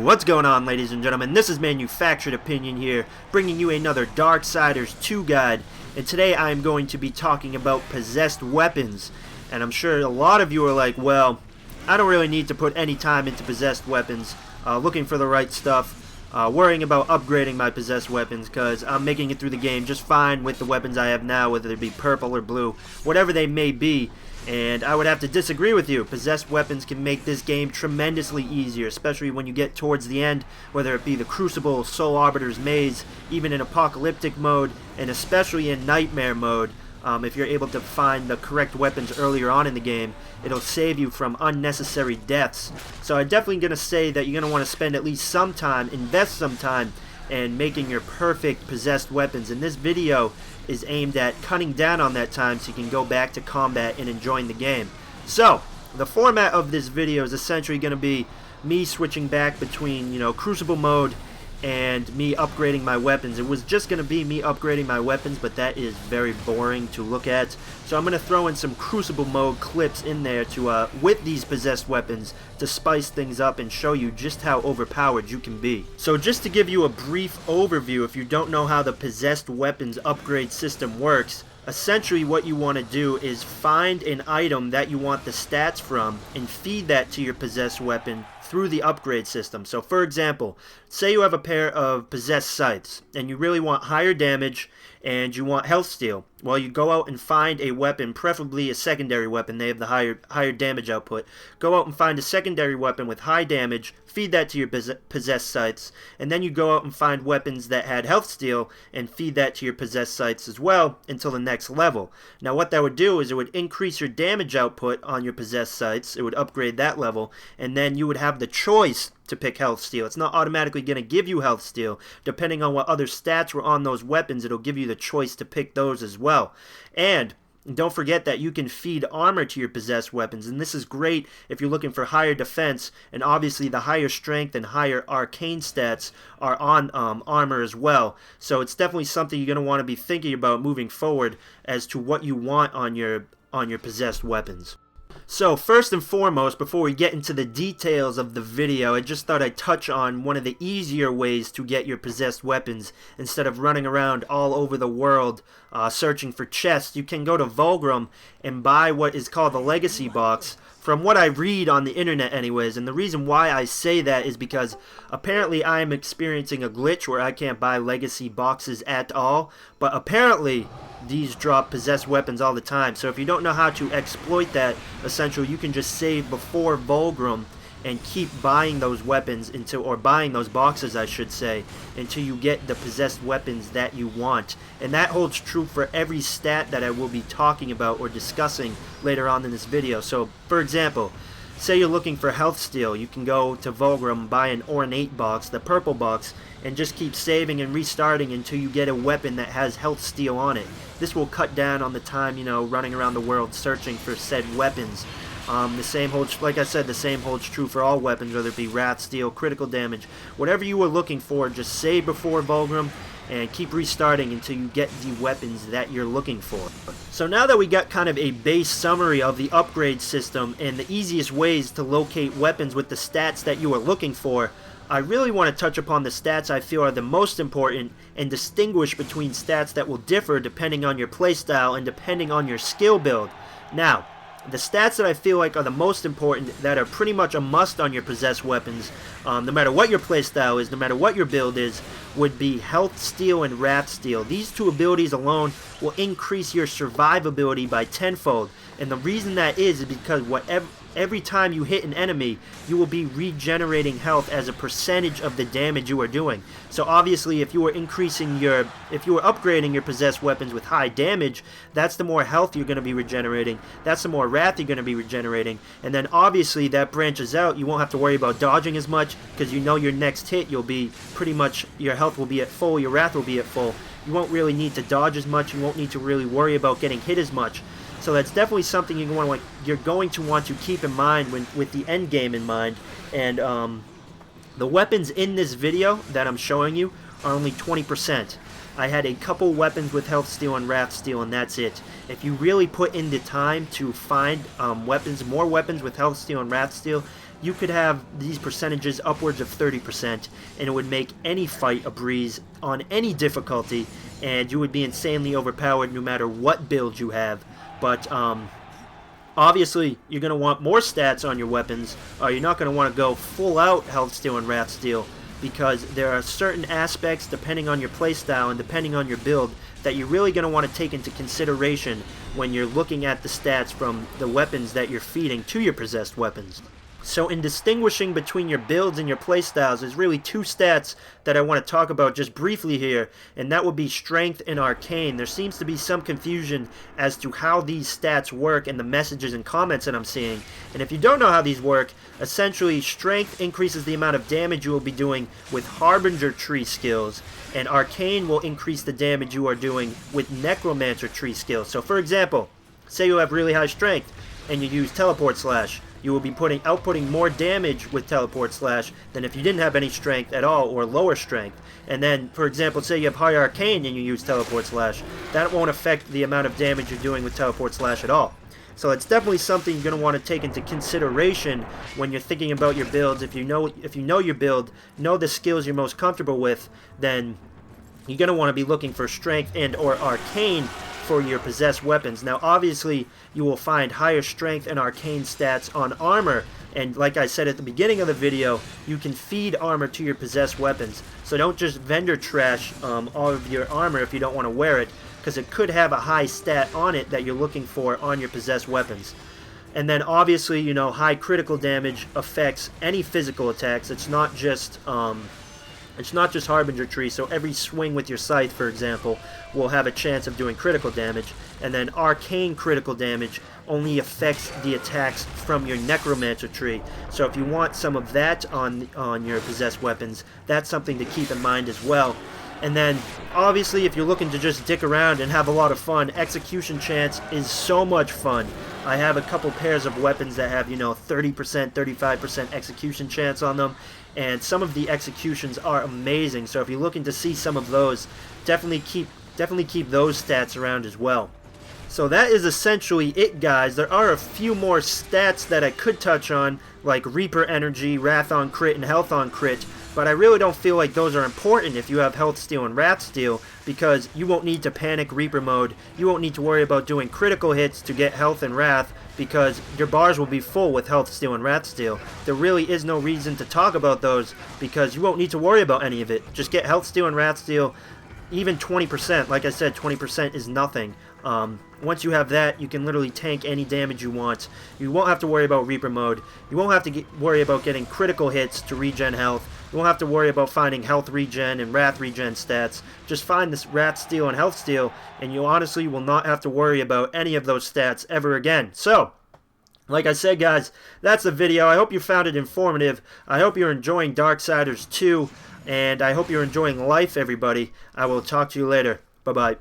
What's going on, ladies and gentlemen? This is Manufactured Opinion here, bringing you another Darksiders 2 guide, and today I am going to be talking about possessed weapons. And I'm sure a lot of you are like, well, I don't really need to put any time into possessed weapons, looking for the right stuff, worrying about upgrading my possessed weapons, because I'm making it through the game just fine with the weapons I have now, whether they be purple or blue, whatever they may be. And I would have to disagree with you. Possessed weapons can make this game tremendously easier, especially when you get towards the end, whether it be the Crucible, Soul Arbiter's Maze, even in Apocalyptic mode, and especially in Nightmare mode. If you're able to find the correct weapons earlier on in the game, it'll save you from unnecessary deaths. So I'm definitely going to say that you're going to want to spend at least some time, invest some time, in making your perfect possessed weapons. And this video is aimed at cutting down on that time so you can go back to combat and enjoying the game. So, the format of this video is essentially going to be me switching back between, Crucible mode and me upgrading my weapons. It was just going to be me upgrading my weapons, but that is very boring to look at. So I'm going to throw in some Crucible mode clips in there to with these possessed weapons to spice things up and show you just how overpowered you can be. So just to give you a brief overview, if you don't know how the possessed weapons upgrade system works, essentially what you want to do is find an item that you want the stats from and feed that to your possessed weapon through the upgrade system. So for example, say you have a pair of possessed scythes and you really want higher damage and you want health steal. Well, you go out and find a weapon, preferably a secondary weapon. They have the higher damage output. Go out and find a secondary weapon with high damage, feed that to your possessed scythes, and then you go out and find weapons that had health steal and feed that to your possessed scythes as well until the next level. Now what that would do is it would increase your damage output on your possessed scythes. It would upgrade that level, and then you would have the choice to pick health steal. It's not automatically going to give you health steal. Depending on what other stats were on those weapons, it'll give you the choice to pick those as well. And don't forget that you can feed armor to your possessed weapons, and this is great if you're looking for higher defense, and obviously the higher strength and higher arcane stats are on armor as well. So it's definitely something you're going to want to be thinking about moving forward as to what you want on your possessed weapons. So first and foremost, before we get into the details of the video, I just thought I'd touch on one of the easier ways to get your possessed weapons. Instead of running around all over the world searching for chests, you can go to Vulgrim and buy what is called the Legacy Box. From what I read on the internet anyways, and the reason why I say that is because apparently I am experiencing a glitch where I can't buy legacy boxes at all, but apparently these drop possessed weapons all the time. So if you don't know how to exploit that, essentially you can just save before Vulgrim and keep buying those weapons or buying those boxes, I should say, until you get the possessed weapons that you want. And that holds true for every stat that I will be talking about or discussing later on in this video. So, for example, say you're looking for health steal, you can go to Vulgrim, buy an ornate box, the purple box, and just keep saving and restarting until you get a weapon that has health steal on it. This will cut down on the time, running around the world searching for said weapons. The same holds, like I said, the same holds true for all weapons, whether it be wrath, steal, critical damage, whatever you were looking for. Just save before Vulgrim and keep restarting until you get the weapons that you're looking for. So now that we got kind of a base summary of the upgrade system and the easiest ways to locate weapons with the stats that you are looking for, I really want to touch upon the stats I feel are the most important and distinguish between stats that will differ depending on your playstyle and depending on your skill build. Now, the stats that I feel like are the most important, that are pretty much a must on your possessed weapons, no matter what your playstyle is, no matter what your build is, would be health steal and wrath steal. These two abilities alone will increase your survivability by tenfold. And the reason that is because every time you hit an enemy, you will be regenerating health as a percentage of the damage you are doing. So obviously, if you were upgrading your possessed weapons with high damage, that's the more health you're going to be regenerating. That's the more wrath you're going to be regenerating. And then obviously that branches out. You won't have to worry about dodging as much because your next hit, you'll be pretty much, your health will be at full, your wrath will be at full. You won't really need to dodge as much. You won't need to really worry about getting hit as much. So that's definitely something you're going to want to keep in mind with the end game in mind. And the weapons in this video that I'm showing you are only 20%. I had a couple weapons with health steal and wrath steal, and that's it. If you really put in the time to find more weapons with health steal and wrath steal, you could have these percentages upwards of 30%, and it would make any fight a breeze on any difficulty, and you would be insanely overpowered no matter what build you have. But obviously, you're going to want more stats on your weapons, or you're not going to want to go full out Health Steal and Wrath Steal, because there are certain aspects, depending on your playstyle and depending on your build, that you're really going to want to take into consideration when you're looking at the stats from the weapons that you're feeding to your possessed weapons. So in distinguishing between your builds and your playstyles, there's really two stats that I want to talk about just briefly here, and that would be Strength and Arcane. There seems to be some confusion as to how these stats work in the messages and comments that I'm seeing. And if you don't know how these work, essentially Strength increases the amount of damage you will be doing with Harbinger tree skills, and Arcane will increase the damage you are doing with Necromancer tree skills. So for example, say you have really high Strength and you use Teleport Slash. You will be outputting more damage with Teleport Slash than if you didn't have any strength at all or lower strength. And then, for example, say you have high Arcane and you use Teleport Slash. That won't affect the amount of damage you're doing with Teleport Slash at all. So it's definitely something you're going to want to take into consideration when you're thinking about your builds. If you know your build, know the skills you're most comfortable with, then you're going to want to be looking for Strength and or Arcane for your possessed weapons. Now obviously you will find higher Strength and Arcane stats on armor, and like I said at the beginning of the video, you can feed armor to your possessed weapons. So don't just vendor trash all of your armor if you don't want to wear it, because it could have a high stat on it that you're looking for on your possessed weapons. And then obviously, you know, high critical damage affects any physical attacks. It's not just Harbinger tree, so every swing with your scythe, for example, will have a chance of doing critical damage. And then Arcane critical damage only affects the attacks from your Necromancer tree. So if you want some of that on your possessed weapons, that's something to keep in mind as well. And then, obviously, if you're looking to just dick around and have a lot of fun, Execution Chance is so much fun. I have a couple pairs of weapons that have, 30%, 35% Execution Chance on them, and some of the executions are amazing. So if you're looking to see some of those, definitely keep those stats around as well. So that is essentially it, guys. There are a few more stats that I could touch on, like Reaper Energy, Wrath on Crit, and Health on Crit, but I really don't feel like those are important if you have Health Steal and Wrath Steal, because you won't need to panic Reaper mode. You won't need to worry about doing critical hits to get Health and Wrath, because your bars will be full with Health Steal and Wrath Steal. There really is no reason to talk about those, because you won't need to worry about any of it. Just get Health Steal and Wrath Steal. Even 20%, like I said, 20% is nothing. Once you have that, you can literally tank any damage you want. You won't have to worry about Reaper mode. You won't have to worry about getting critical hits to regen health. You won't have to worry about finding health regen and wrath regen stats. Just find this Wrath Steal and Health Steal, and you honestly will not have to worry about any of those stats ever again. So, like I said, guys, that's the video. I hope you found it informative. I hope you're enjoying Darksiders 2, and I hope you're enjoying life, everybody. I will talk to you later. Bye-bye.